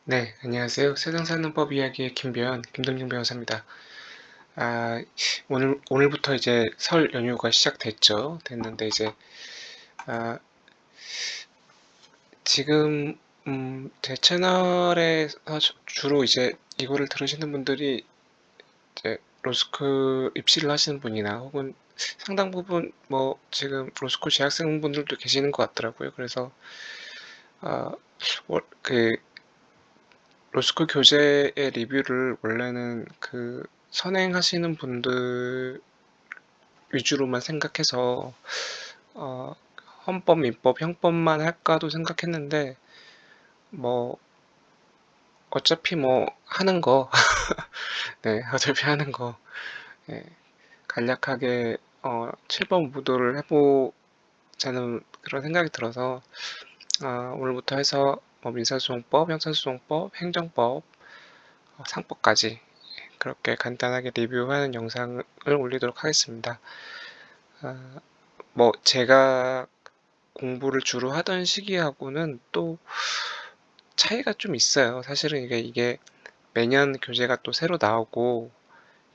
네, 안녕하세요. 세상 사는 법 이야기의 김동진 변호사입니다. 아, 오늘부터 이제 설 연휴가 시작됐죠. 됐는데 이제, 아, 지금, 제 채널에서 주로 이제 이거를 들으시는 분들이 이제 로스쿨 입시를 하시는 분이나 혹은 상당 부분 뭐 지금 로스쿨 재학생분들도 계시는 것 같더라고요. 그래서, 아, 그 로스쿨 교재의 리뷰를 원래는 그 선행하시는 분들 위주로만 생각해서 어, 헌법, 민법, 형법만 할까도 생각했는데 뭐 어차피 뭐 하는 거, 네, 어차피 하는 거, 예, 간략하게 7번 무도를 해보자는 그런 생각이 들어서 오늘부터 해서 뭐 민사소송법, 형사소송법, 행정법, 상법까지 그렇게 간단하게 리뷰하는 영상을 올리도록 하겠습니다. 뭐 제가 공부를 주로 하던 시기하고는 또 차이가 좀 있어요. 사실은 이게 매년 교재가 또 새로 나오고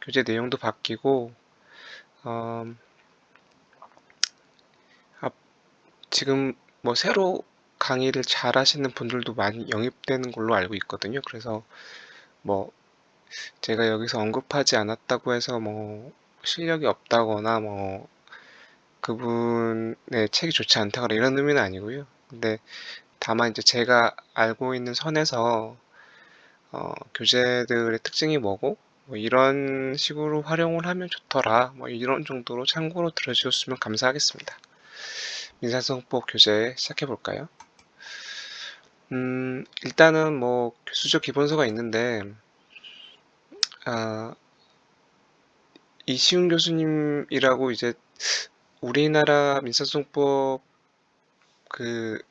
교재 내용도 바뀌고 어, 아, 지금 뭐 새로 강의를 잘 하시는 분들도 많이 영입되는 걸로 알고 있거든요. 그래서 뭐 제가 여기서 언급하지 않았다고 해서 뭐 실력이 없다거나 뭐 그분의 책이 좋지 않다거나 이런 의미는 아니고요. 근데 다만 이제 제가 알고 있는 선에서 교재들의 특징이 뭐고 뭐 이런 식으로 활용을 하면 좋더라 뭐 이런 정도로 참고로 들어주셨으면 감사하겠습니다. 민사소송법 교재 시작해 볼까요? 일단은 뭐 교수적 기본서가 있는데 아, 이시훈 교수님이라고 이제 우리나라 민사소송법 그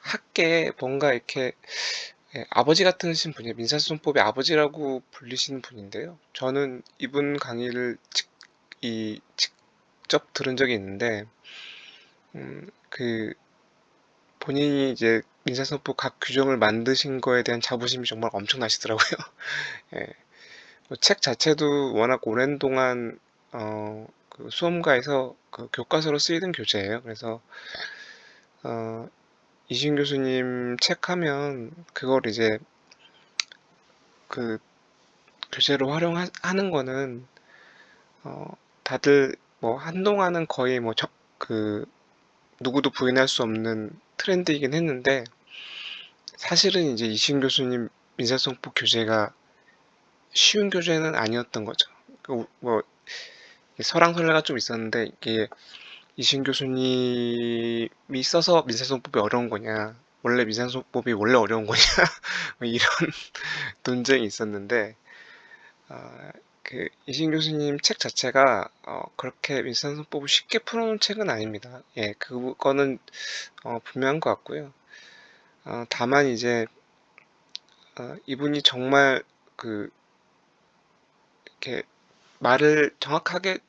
학계에 뭔가 이렇게 아버지 같으신 분이에요. 민사소송법의 아버지라고 불리시는 분인데요. 저는 이분 강의를 직접 들은 적이 있는데, 그 본인이 이제 민사소송법 각 규정을 만드신 거에 대한 자부심이 정말 엄청나시더라고요. 예. 뭐책 자체도 워낙 오랜 동안 그 수험가에서 그 교과서로 쓰이던 교재예요. 그래서 어, 이신 교수님 책 하면 그걸 이제 그 교재로 활용하는 거는 어, 다들 뭐 한동안은 거의 뭐 그 누구도 부인할 수 없는 트렌드이긴 했는데 사실은 이제 이신 교수님 민사소송법 교재가 쉬운 교재는 아니었던 거죠. 뭐 설왕설래가 좀 있었는데 이게 이신 교수님이 써서 민사소송법이 어려운 거냐, 원래 민사소송법이 원래 어려운 거냐, 뭐 이런 논쟁이 있었는데 아, 그 이신 교수님 책 자체가 그렇게 민사소송법을 쉽게 풀어놓은 책은 아닙니다. 예, 그거는 분명한 것 같고요. 다만 이제 이분이 정말 그 이렇게 말을 정확하게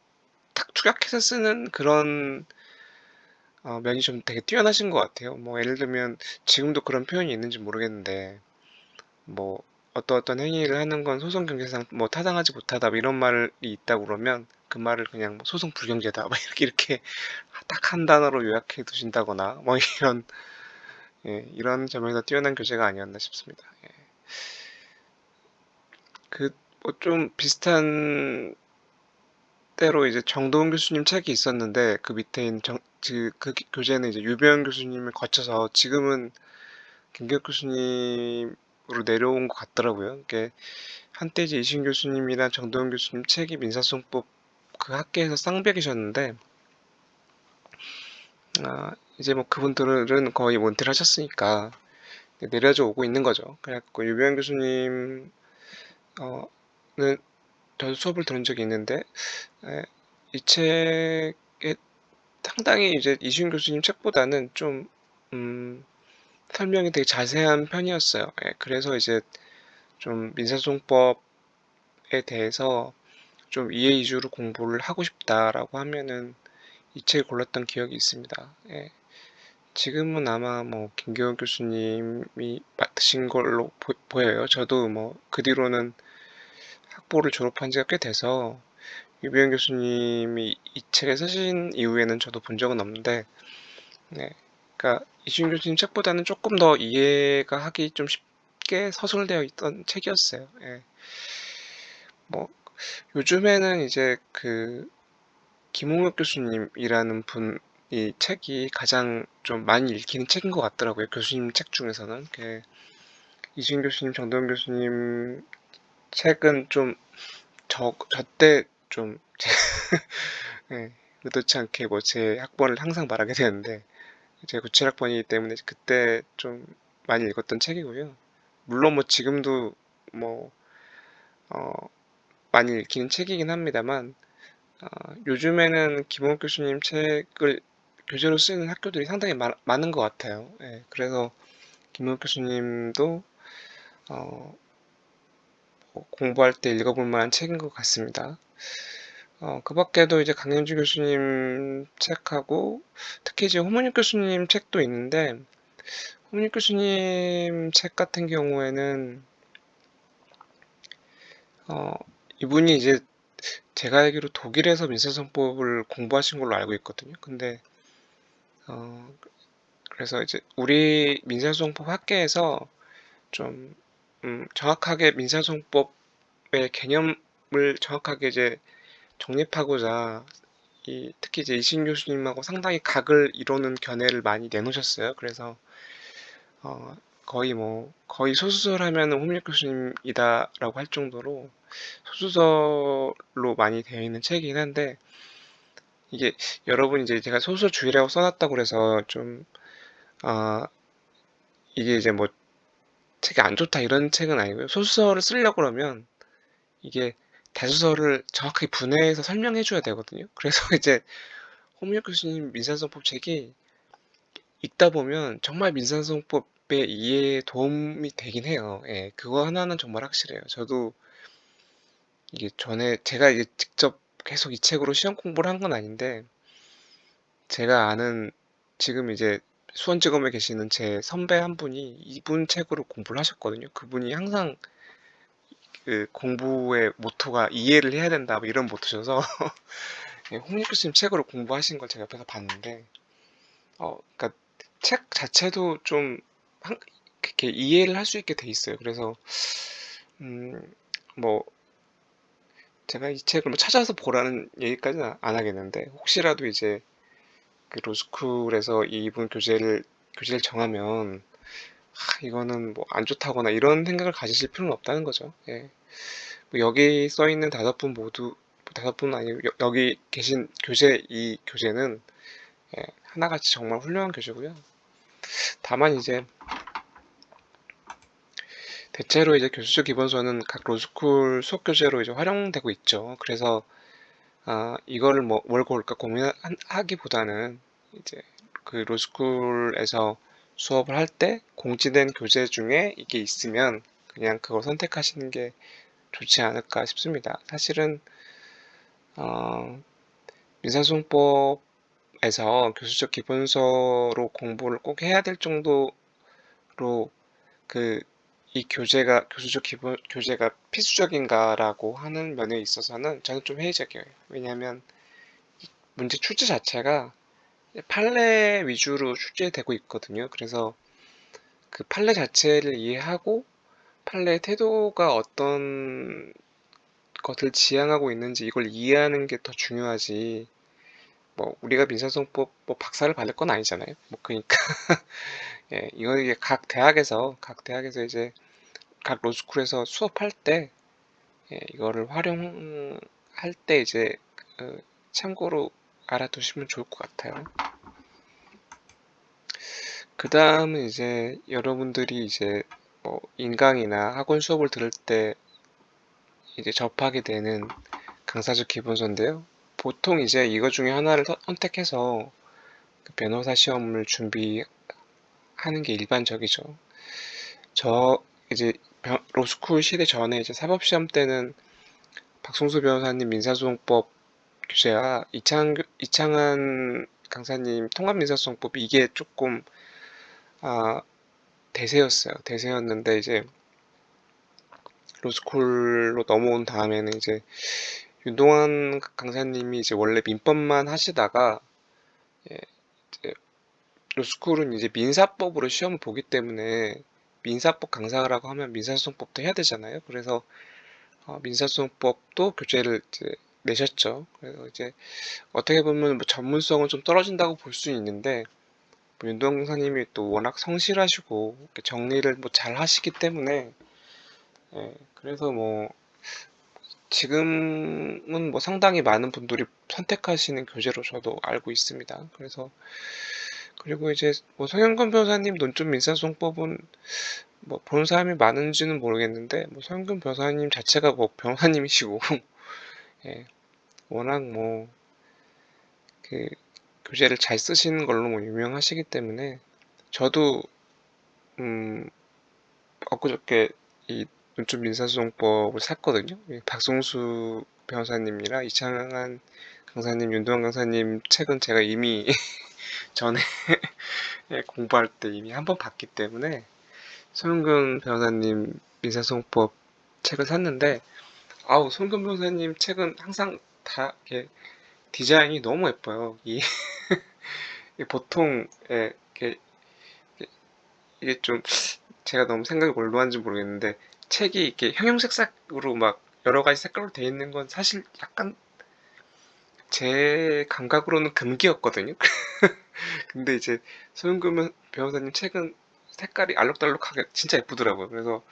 탁 축약해서 쓰는 그런 면이 좀 되게 뛰어나신 것 같아요. 뭐 예를 들면 지금도 그런 표현이 있는지 모르겠는데 뭐 어떤 행위를 하는 건 소송 경제상 뭐 타당하지 못하다 뭐 이런 말이 있다고 그러면 그 말을 그냥 뭐 소송 불경제다 막 이렇게 딱 한 단어로 요약해 두신다거나 뭐 이런 이런 점에서 뛰어난 교재가 아니었나 싶습니다. 예. 그 뭐 좀 비슷한 때로 이제 정도훈 교수님 책이 있었는데 그 밑에 있는 그 교재는 이제 유병현 교수님을 거쳐서 지금은 김기혁 교수님으로 내려온 것 같더라고요. 이게 한때 이제 이신 교수님이랑 정도훈 교수님 책이 민사소송법 그 학계에서 쌍벽이셨는데 이제 뭐 그분들은 거의 은퇴를 하셨으니까 내려져 오고 있는 거죠. 그래갖고 유병현 교수님 는 저도 수업을 들은 적이 있는데 이 책에 상당히 이제 이시훈 교수님 책보다는 좀 설명이 되게 자세한 편이었어요. 예, 그래서 이제 좀 민사소송법에 대해서 좀 이해 위주로 공부를 하고 싶다라고 하면은 이 책을 골랐던 기억이 있습니다. 예, 지금은 아마 뭐 김기원 교수님이 맡으신 걸로 보여요. 저도 뭐 그 뒤로는 학부를 졸업한 지가 꽤 돼서 유비영 교수님이 이 책을 쓰신 이후에는 저도 본 적은 없는데, 네, 그러니까 이시윤 교수님 책보다는 조금 더 이해가 하기 좀 쉽게 서술되어 있던 책이었어요. 예. 뭐 요즘에는 이제 그 김홍혁 교수님이라는 분이 책이 가장 좀 많이 읽히는 책인 것 같더라고요. 교수님 책 중에서는. 이시윤 교수님, 정도현 교수님 책은 좀 저때 좀 예, 의도치 않게 뭐 제 학번을 항상 말하게 되는데, 제가 97학번이기 때문에 그때 좀 많이 읽었던 책이고요. 물론 뭐 지금도 뭐 어, 많이 읽히는 책이긴 합니다만, 요즘에는 김홍 교수님 책을 교재로 쓰는 학교들이 상당히 많은 것 같아요. 예, 그래서 김홍 교수님도 어, 뭐 공부할 때 읽어볼 만한 책인 것 같습니다. 그 밖에도 이제 강현주 교수님 책하고 특히 이제 호문육 교수님 책도 있는데, 호문육 교수님 책 같은 경우에는 어, 이분이 이제 제가 알기로 독일에서 민사성법을 공부하신 걸로 알고 있거든요. 근데 어, 그래서 이제 우리 민사소송법 학계에서 좀 정확하게 민사소송법의 개념을 정확하게 이제 정립하고자 특히 이제 이신 교수님하고 상당히 각을 이루는 견해를 많이 내놓으셨어요. 그래서 거의 소수설 하면은 홍milk 교수님이다라고 할 정도로 소수설로 많이 되어 있는 책이긴 한데, 이게 여러분 이제 제가 소수주의라고 써놨다고 그래서 좀 이게 이제 뭐 책이 안 좋다 이런 책은 아니고요. 소수설을 쓰려고 그러면 이게 대수설을 정확하게 분해해서 설명해 줘야 되거든요. 그래서 이제 홍milk 교수님 민사소송법 책이 읽다 보면 정말 민사소송법의 이해에 도움이 되긴 해요. 예, 그거 하나는 정말 확실해요. 저도 이게 전에 제가 이게 직접 계속 이 책으로 시험 공부를 한 건 아닌데, 제가 아는 지금 이제 수원지검에 계시는 제 선배 한 분이 이분 책으로 공부를 하셨거든요. 그분이 항상 그 공부의 모토가 이해를 해야 된다 뭐 이런 모토셔서 홍익 교수님 책으로 공부하신 걸 제가 옆에서 봤는데, 그러니까 책 자체도 좀 그렇게 이해를 할 수 있게 돼 있어요. 그래서 음, 뭐 제가 이 책을 뭐 찾아서 보라는 얘기까지는 안 하겠는데, 혹시라도 이제 그 로스쿨에서 이분 교재를 정하면 이거는 뭐 안 좋다거나 이런 생각을 가지실 필요는 없다는 거죠. 예. 뭐 여기 써 있는 5분 모두, 5분 아니고 여기 계신 이 교재는 하나같이 정말 훌륭한 교재고요. 다만 이제 대체로 이제 교수적 기본서는 각 로스쿨 수업 교재로 이제 활용되고 있죠. 그래서 이거를 뭐 뭘 고를까 고민하기보다는 이제 그 로스쿨에서 수업을 할 때 공지된 교재 중에 이게 있으면 그냥 그걸 선택하시는 게 좋지 않을까 싶습니다. 사실은 어, 민사소송법에서 교수적 기본서로 공부를 꼭 해야 될 정도로 그 이 교수적 기본 교재가 필수적인가라고 하는 면에 있어서는 저는 좀 회의적이에요. 왜냐하면 문제 출제 자체가 판례 위주로 출제되고 있거든요. 그래서 그 판례 자체를 이해하고 판례의 태도가 어떤 것을 지향하고 있는지 이걸 이해하는 게 더 중요하지. 뭐 우리가 민사소송법 뭐 박사를 받을 건 아니잖아요. 뭐 그러니까 예, 이게 각 대학에서 이제 각 로스쿨에서 수업할 때 이거를 활용할 때 이제 참고로 알아두시면 좋을 것 같아요. 그 다음은 이제 여러분들이 이제 뭐 인강이나 학원 수업을 들을 때 이제 접하게 되는 강사적 기본서인데요. 보통 이제 이거 중에 하나를 선택해서 그 변호사 시험을 준비하는 게 일반적이죠. 저 이제 로스쿨 시대 전에 이제 사법시험 때는 박성수 변호사님 민사소송법 교재와 이창한 강사님 통합민사소송법 이게 조금 아, 대세였어요. 대세였는데 이제 로스쿨로 넘어온 다음에는 이제 윤동환 강사님이 이제 원래 민법만 하시다가 예, 이제 로스쿨은 이제 민사법으로 시험을 보기 때문에 민사법 강사라고 하면 민사소송법도 해야 되잖아요. 그래서 민사소송법도 교재를 이제 내셨죠. 그래서 이제 어떻게 보면 뭐 전문성은 좀 떨어진다고 볼 수 있는데 뭐 윤동환 강사님이 또 워낙 성실하시고 이렇게 정리를 뭐 잘 하시기 때문에 그래서 뭐 지금은 뭐 상당히 많은 분들이 선택하시는 교재로 저도 알고 있습니다. 그래서 그리고 이제 뭐 성현근 변호사님 논점 민사소송법은 뭐 보는 사람이 많은지는 모르겠는데 뭐 성현근 변호사님 자체가 뭐 변호사님이시고 예, 워낙 뭐 그 교재를 잘 쓰시는 걸로 뭐 유명하시기 때문에 저도 음 엊그저께 이 논점 민사소송법을 샀거든요. 박성수 변호사님이랑 이창한 강사님, 윤도환 강사님 책은 제가 이미 전에 공부할 때 이미 한 번 봤기 때문에 손흥근 변호사님 민사소송법 책을 샀는데 아우 손흥근 변호사님 책은 항상 다 이렇게 디자인이 너무 예뻐요. 보통 이게 좀 제가 너무 생각이 뭘로 하는지 모르겠는데 책이 이렇게 형형색색으로 막 여러 가지 색깔로 되어 있는 건 사실 약간 제 감각으로는 금기였거든요. 근데 이제 소윤금 변호사님 책은 색깔이 알록달록하게 진짜 예쁘더라고요. 그래서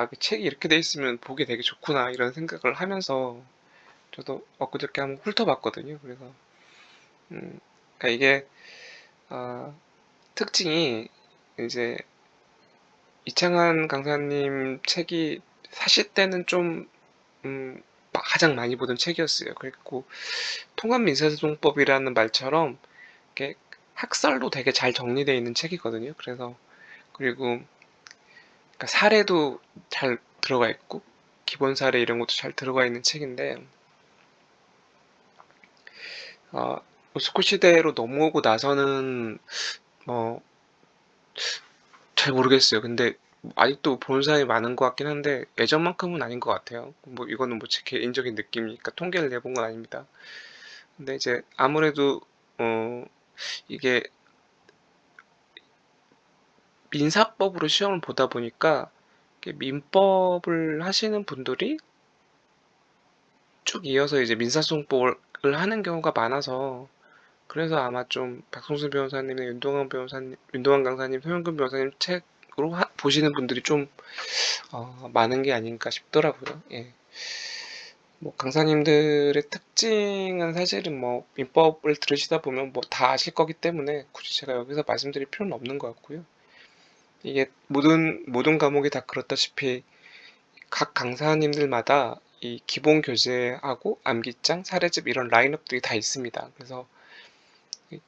그 책이 이렇게 돼 있으면 보기 되게 좋구나 이런 생각을 하면서 저도 엊그저께 한번 훑어봤거든요. 그래서 그러니까 이게 아, 특징이 이제 이창한 강사님 책이 사실 때는 좀 가장 많이 보던 책이었어요. 그리고 통합민사소송법이라는 말처럼 이렇게 학설도 되게 잘 정리되어 있는 책이거든요. 그래서 그리고 그러니까 사례도 잘 들어가 있고 기본 사례 이런 것도 잘 들어가 있는 책인데 로스쿨 시대로 넘어오고 나서는 뭐 잘 모르겠어요. 근데 아직도 보는 사람이 많은 것 같긴 한데 예전만큼은 아닌 것 같아요. 뭐 이거는 뭐 제 개인적인 느낌이니까 통계를 내본 건 아닙니다. 근데 이제 아무래도 어 이게 민사법으로 시험을 보다 보니까 민법을 하시는 분들이 쭉 이어서 이제 민사소송법을 하는 경우가 많아서 그래서 아마 좀 박성수 변호사님이나 윤동환 변호사님, 윤동환 강사님, 소영근 변호사님 책으로 보시는 분들이 좀 많은 게 아닌가 싶더라고요. 예. 뭐 강사님들의 특징은 사실은 뭐 민법을 들으시다 보면 뭐 다 아실 거기 때문에 굳이 제가 여기서 말씀드릴 필요는 없는 것 같고요. 이게 모든 과목이 다 그렇다시피 각 강사님들마다 이 기본 교재하고 암기장, 사례집 이런 라인업들이 다 있습니다. 그래서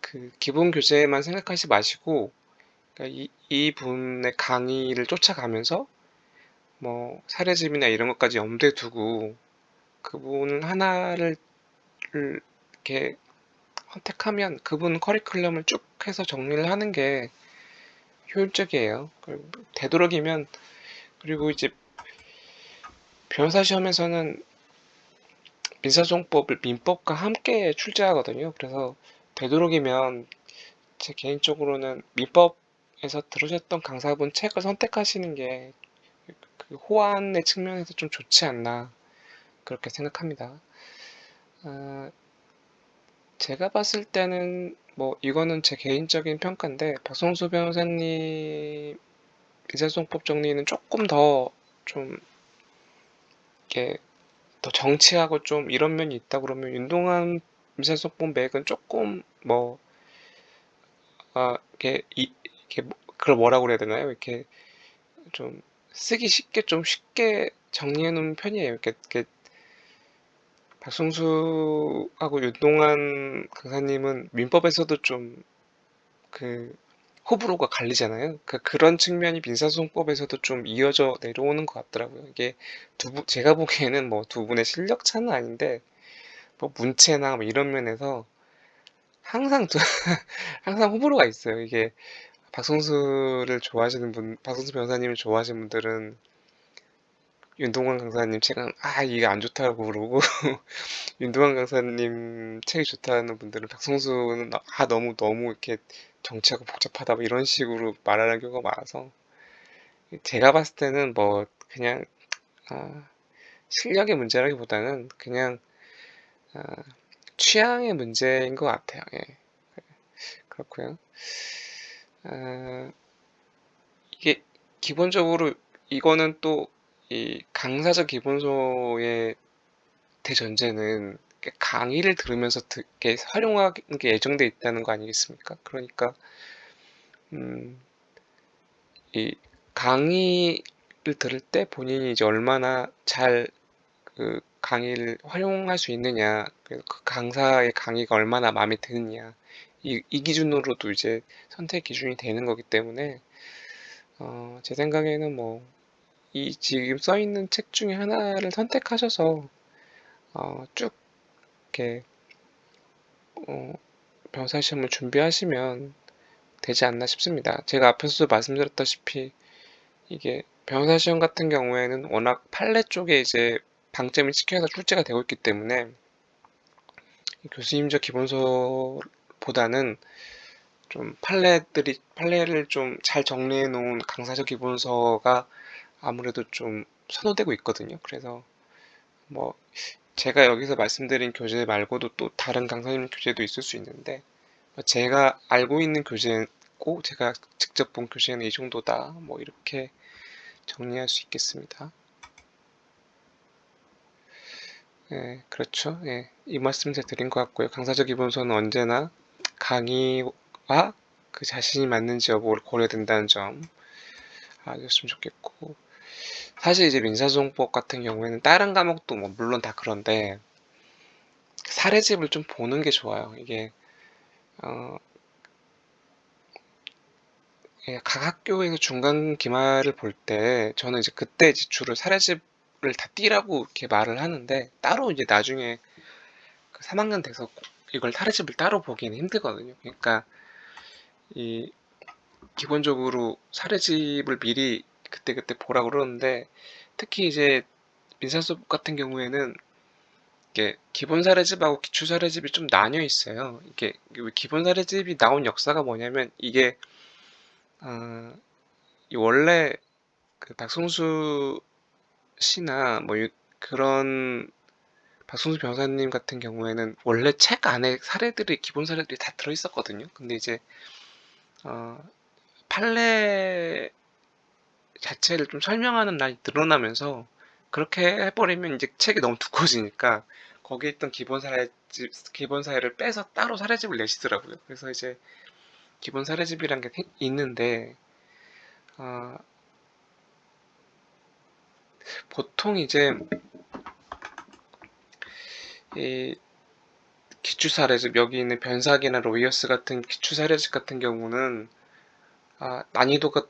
그 기본 교재만 생각하지 마시고 그러니까 이 분의 강의를 쫓아가면서 뭐 사례집이나 이런 것까지 염두에 두고 그분 하나를 이렇게 선택하면 그분 커리큘럼을 쭉 해서 정리를 하는 게 효율적이에요. 되도록이면 그리고 이제 변호사 시험에서는 민사소송법을 민법과 함께 출제하거든요. 그래서 되도록이면 제 개인적으로는 민법에서 들으셨던 강사분 책을 선택하시는 게 그 호안의 측면에서 좀 좋지 않나 그렇게 생각합니다. 제가 봤을 때는 뭐 이거는 제 개인적인 평가인데 박성수 변호사님 민사소송법 정리는 조금 더 좀 이렇게 더 정치하고 좀 이런 면이 있다 그러면 윤동환 민사소송법 맥은 조금 뭐 이렇게 그걸 뭐라고 그래야 되나요? 이렇게 좀 쓰기 쉽게 좀 쉽게 정리해 놓은 편이에요. 이렇게 박성수하고 윤동환 강사님은 민법에서도 좀 그 호불호가 갈리잖아요. 그런 측면이 민사소송법에서도 좀 이어져 내려오는 것 같더라고요. 이게 제가 보기에는 뭐 두 분의 실력 차는 아닌데 뭐 문체나 뭐 이런 면에서 항상 항상 호불호가 있어요. 이게 박성수 변호사님을 좋아하시는 분들은 윤동관 강사님 책은 이게 안 좋다고 그러고 윤동관 강사님 책이 좋다는 분들은 박성수는 너무 너무 이렇게 정치하고 복잡하다 뭐 이런 식으로 말하는 경우가 많아서 제가 봤을 때는 뭐 그냥 아, 실력의 문제라기보다는 그냥 아, 취향의 문제인 것 같아요. 예, 그렇고요. 아, 이게 기본적으로 이거는 또 이 강사적 기본소의 대전제는 강의를 들으면서 듣게 활용하는 게 예정돼 있다는 거 아니겠습니까? 그러니까 음, 이 강의를 들을 때 본인이 이제 얼마나 잘 그 강의를 활용할 수 있느냐, 그 강사의 강의가 얼마나 마음에 드느냐, 이 기준으로도 이제 선택 기준이 되는 거기 때문에 제 생각에는 뭐 이 지금 써 있는 책 중에 하나를 선택하셔서 쭉 이렇게 어, 변호사 시험을 준비하시면 되지 않나 싶습니다. 제가 앞에서도 말씀드렸다시피 이게 변호사 시험 같은 경우에는 워낙 판례 쪽에 이제 방점이 찍혀서 출제가 되고 있기 때문에 교수님적 기본서보다는 좀 판례를 좀 잘 정리해 놓은 강사적 기본서가 아무래도 좀 선호되고 있거든요. 그래서 뭐 제가 여기서 말씀드린 교재 말고도 또 다른 강사님 교재도 있을 수 있는데 제가 알고 있는 교재고 제가 직접 본 교재는 이 정도다. 뭐 이렇게 정리할 수 있겠습니다. 예, 그렇죠. 예, 이 말씀 제가 드린 것 같고요. 강사적 기본서는 언제나 강의와 그 자신이 맞는지 여부를 고려된다는 점 알셨으면 좋겠고, 사실 이제 민사소송법 같은 경우에는 다른 과목도 뭐 물론 다 그런데 사례집을 좀 보는 게 좋아요. 이게 어, 각 학교에서 중간 기말을 볼 때 저는 이제 그때 이제 주로 사례집을 다 띄라고 이렇게 말을 하는데 따로 이제 나중에 그 3학년 돼서 이걸 사례집을 따로 보기는 힘들거든요. 그러니까 이 기본적으로 사례집을 미리 그때그때 보라고 그러는데 특히 이제 민사소법 같은 경우에는 이게 기본 사례집하고 기초 사례집이 좀 나뉘어 있어요. 이게 기본 사례집이 나온 역사가 뭐냐면 이게 어, 이 원래 그 박성수 씨나 뭐 그런 박성수 변호사님 같은 경우에는 원래 책 안에 기본 사례들이 다 들어 있었거든요. 근데 이제 어, 판례 자체를 좀 설명하는 날이 늘어나면서 그렇게 해버리면 이제 책이 너무 두꺼워지니까 거기에 있던 기본 사례를 빼서 따로 사례집을 내시더라고요. 그래서 이제 기본 사례집이란 게 있는데 어, 보통 이제 이 기초 사례집 여기 있는 변사기나 로이어스 같은 기초 사례집 같은 경우는 난이도가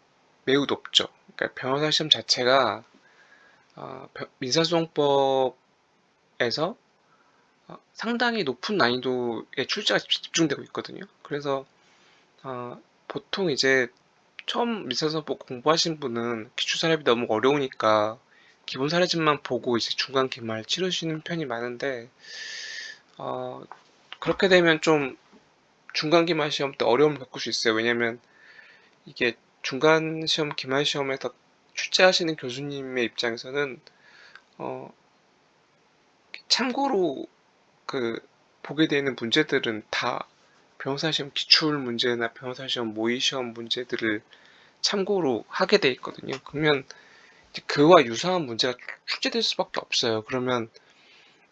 매우 높죠. 그러니까 변호사 시험 자체가 민사소송법에서 상당히 높은 난이도의 출제가 집중되고 있거든요. 그래서 보통 이제 처음 민사소송법 공부하신 분은 기초 사례비 너무 어려우니까 기본 사례집만 보고 이제 중간 기말 치르시는 편이 많은데 어, 그렇게 되면 좀 중간 기말 시험 때 어려움을 겪을 수 있어요. 왜냐면 이게 중간 시험, 기말 시험에서 출제하시는 교수님의 입장에서는 어, 참고로 그 보게 되는 문제들은 다 변호사 시험 기출 문제나 변호사 시험 모의 시험 문제들을 참고로 하게 돼 있거든요. 그러면 이제 그와 유사한 문제가 출제될 수밖에 없어요. 그러면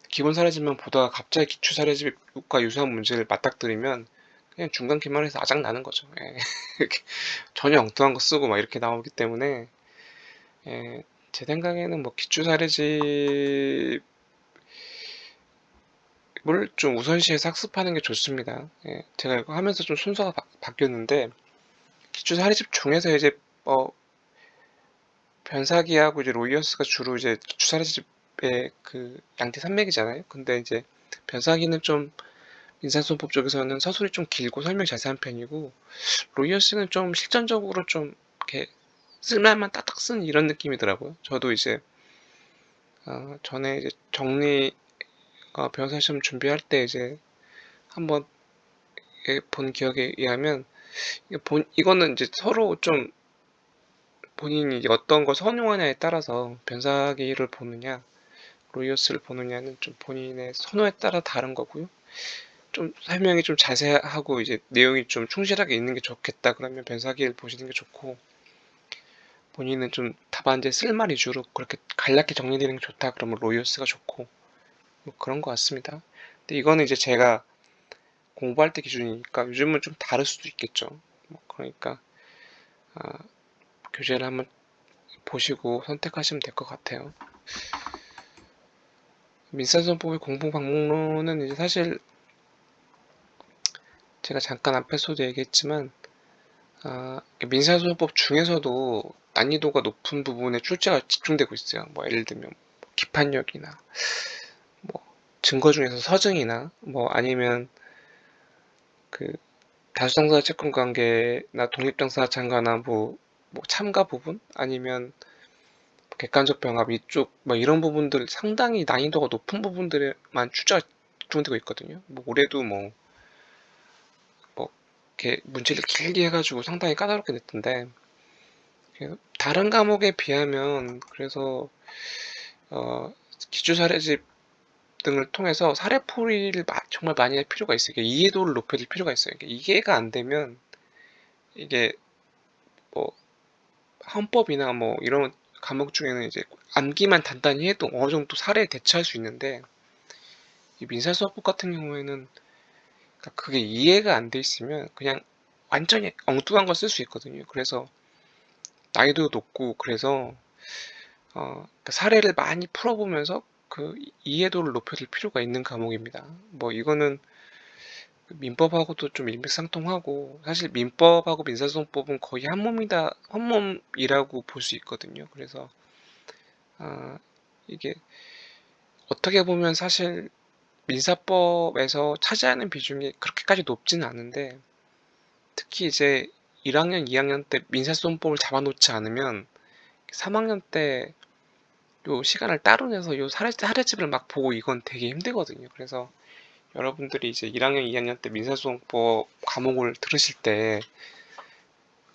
기본 사례집만 보다가 갑자기 기출 사례집과 유사한 문제를 맞닥뜨리면 그냥 중간 기말에서 아작 나는 거죠. 예. 전혀 엉뚱한 거 쓰고 막 이렇게 나오기 때문에 예, 제 생각에는 뭐 기출 사례집을 좀 우선시해서 학습하는 게 좋습니다. 예, 제가 이거 하면서 좀 순서가 바뀌었는데 기출 사례집 중에서 이제 변사기하고 이제 로이어스가 주로 이제 기출 사례집의 그 양대 산맥이잖아요. 근데 이제 변사기는 좀 민사소송법 쪽에서는 서술이 좀 길고 설명이 자세한 편이고, 로이어스는 좀 실전적으로 좀 이렇게 쓸말만 딱딱 쓴 이런 느낌이더라고요. 저도 이제 전에 이제 변호사 시험 준비할 때 이제 한번 본 기억에 의하면, 이거는 이제 서로 좀 본인이 이제 어떤 걸 선호하냐에 따라서 변사기를 보느냐, 로이어스를 보느냐는 좀 본인의 선호에 따라 다른 거고요. 좀 설명이 좀 자세하고 이제 내용이 좀 충실하게 있는 게 좋겠다 그러면 변사기를 보시는 게 좋고, 본인은 좀 답안지에 쓸말 위주로 그렇게 간략히 정리되는 게 좋다 그러면 로이어스가 좋고, 뭐 그런 것 같습니다. 근데 이거는 이제 제가 공부할 때 기준이니까 요즘은 좀 다를 수도 있겠죠. 뭐 그러니까 아, 교재를 한번 보시고 선택하시면 될 것 같아요. 민사소송법의 공부 방법론은 이제 사실 제가 잠깐 앞에서도 얘기했지만, 민사소송법 중에서도 난이도가 높은 부분에 출제가 집중되고 있어요. 뭐 예를 들면 기판력이나 뭐 증거 중에서 서증이나 뭐 아니면 그 다수당사자 채권 관계나 독립당사자 참가나 뭐 참가 부분 아니면 객관적 병합 이쪽 뭐 이런 부분들 상당히 난이도가 높은 부분들에만 출제가 집중되고 있거든요. 뭐 올해도 뭐 이렇게 문제를 길게 해가지고 상당히 까다롭게 냈던데, 다른 과목에 비하면 그래서 기초 사례집 등을 통해서 사례풀이를 정말 많이 할 필요가 있어요. 이해도를 높여줄 필요가 있어요. 이해가 안 되면 이게 뭐 헌법이나 뭐 이런 과목 중에는 이제 암기만 단단히 해도 어느 정도 사례에 대처할 수 있는데, 이 민사소송법 같은 경우에는 그러니까 그게 이해가 안 돼 있으면 그냥 완전히 엉뚱한 걸 쓸 수 있거든요. 그래서 난이도 높고, 그래서 그러니까 사례를 많이 풀어보면서 그 이해도를 높여줄 필요가 있는 과목입니다. 뭐 이거는 민법하고도 좀 일맥상통하고, 사실 민법하고 민사소송법은 거의 한 몸이다, 한 몸이라고 볼 수 있거든요. 그래서 이게 어떻게 보면 사실 민사법에서 차지하는 비중이 그렇게까지 높지는 않은데, 특히 이제 1학년, 2학년 때 민사소송법을 잡아놓지 않으면 3학년 때 요 시간을 따로 내서 요 사례집을 막 보고 이건 되게 힘들거든요. 그래서 여러분들이 이제 1학년, 2학년 때 민사소송법 과목을 들으실 때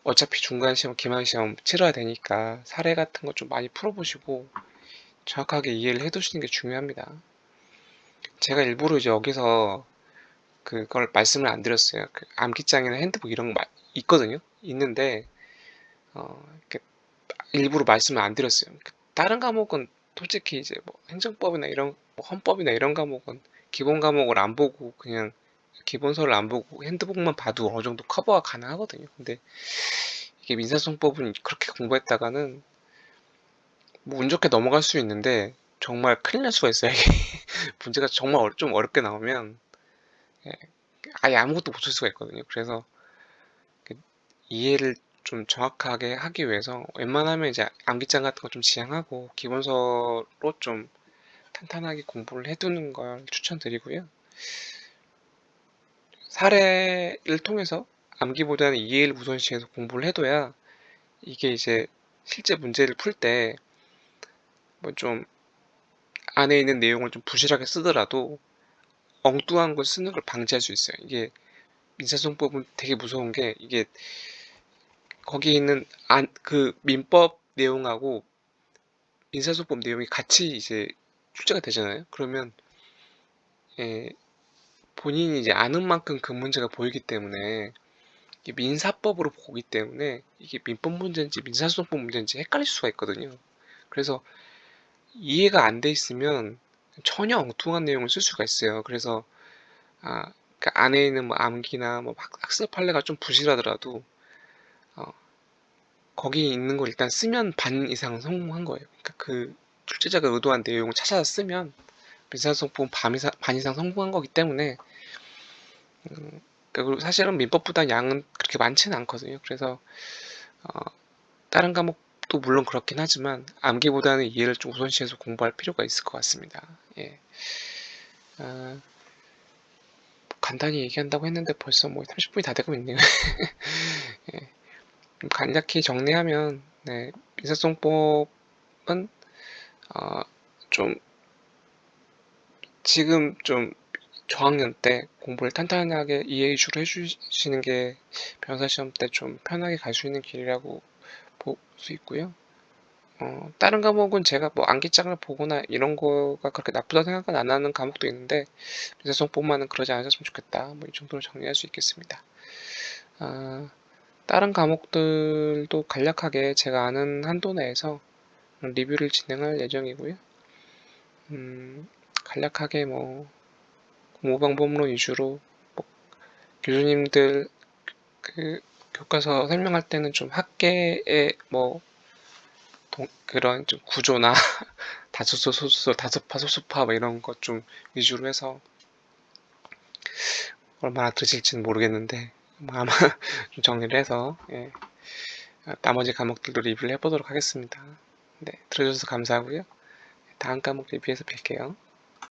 어차피 중간 시험, 기말 시험 치러야 되니까 사례 같은 거 좀 많이 풀어보시고 정확하게 이해를 해두시는 게 중요합니다. 제가 일부러 이제 여기서 그걸 말씀을 안 드렸어요. 그 암기장이나 핸드북 이런 거 있거든요. 있는데 이렇게 일부러 말씀을 안 드렸어요. 다른 과목은 솔직히 이제 뭐 행정법이나 이런 뭐 헌법이나 이런 과목은 기본 과목을 안 보고 그냥 기본서를 안 보고 핸드북만 봐도 어느 정도 커버가 가능하거든요. 근데 이게 민사소송법은 그렇게 공부했다가는 뭐 운 좋게 넘어갈 수 있는데 정말 큰일 날 수가 있어요. 이게 문제가 정말 좀 어렵게 나오면 예, 아예 아무것도 못 쓸 수가 있거든요. 그래서 그 이해를 좀 정확하게 하기 위해서 웬만하면 이제 암기장 같은 거 좀 지향하고 기본서로 좀 탄탄하게 공부를 해두는 걸 추천드리고요. 사례를 통해서 암기보다는 이해를 우선시해서 공부를 해둬야 이게 이제 실제 문제를 풀 때 뭐 좀 안에 있는 내용을 좀 부실하게 쓰더라도 엉뚱한 걸 쓰는 걸 방지할 수 있어요. 이게 민사소송법은 되게 무서운 게, 이게 거기 있는 그 민법 내용하고 민사소송법 내용이 같이 이제 출제가 되잖아요. 그러면 예, 본인이 이제 아는 만큼 그 문제가 보이기 때문에 이게 민사법으로 보기 때문에 이게 민법 문제인지 민사소송법 문제인지 헷갈릴 수가 있거든요. 그래서 이해가 안 돼 있으면 전혀 엉뚱한 내용을 쓸 수가 있어요. 그래서 그 안에 있는 뭐 암기나 뭐 학습 판례가 좀 부실하더라도 어, 거기 있는 걸 일단 쓰면 반 이상 성공한 거예요. 그러니까 그 출제자가 의도한 내용을 찾아서 쓰면 민사소송법은 반 이상 성공한 거기 때문에 그리고 사실은 민법보다 양은 그렇게 많지는 않거든요. 그래서 어, 다른 과목도 물론 그렇긴 하지만 암기보다는 이해를 좀 우선시해서 공부할 필요가 있을 것 같습니다. 예. 아, 간단히 얘기한다고 했는데 벌써 뭐 30분이 다 되고 있네요. 예. 좀 간략히 정리하면, 네, 인사성법은 어, 좀 지금 좀 저학년 때 공부를 탄탄하게 이해 위주로 해주시는 게 변호사 시험 때 좀 편하게 갈 수 있는 길이라고 볼 수 있고요. 다른 과목은 제가 뭐 암기장을 보거나 이런 거가 그렇게 나쁘다 생각은 안 하는 과목도 있는데, 인사성법만은 그러지 않으셨으면 좋겠다. 뭐 이 정도로 정리할 수 있겠습니다. 다른 과목들도 간략하게 제가 아는 한도 내에서 리뷰를 진행할 예정이고요. 간략하게 뭐 공부 방법론 위주로, 뭐 교수님들 그 교과서 설명할 때는 좀 학계의 뭐 그런 좀 구조나 다수소, 소수소, 다수파, 소수파 뭐 이런 것 좀 위주로 해서 얼마나 드실지는 모르겠는데 뭐 아마 좀 정리를 해서, 예, 나머지 과목들도 리뷰를 해보도록 하겠습니다. 네, 들어주셔서 감사하고요. 다음 과목 리뷰에서 뵐게요.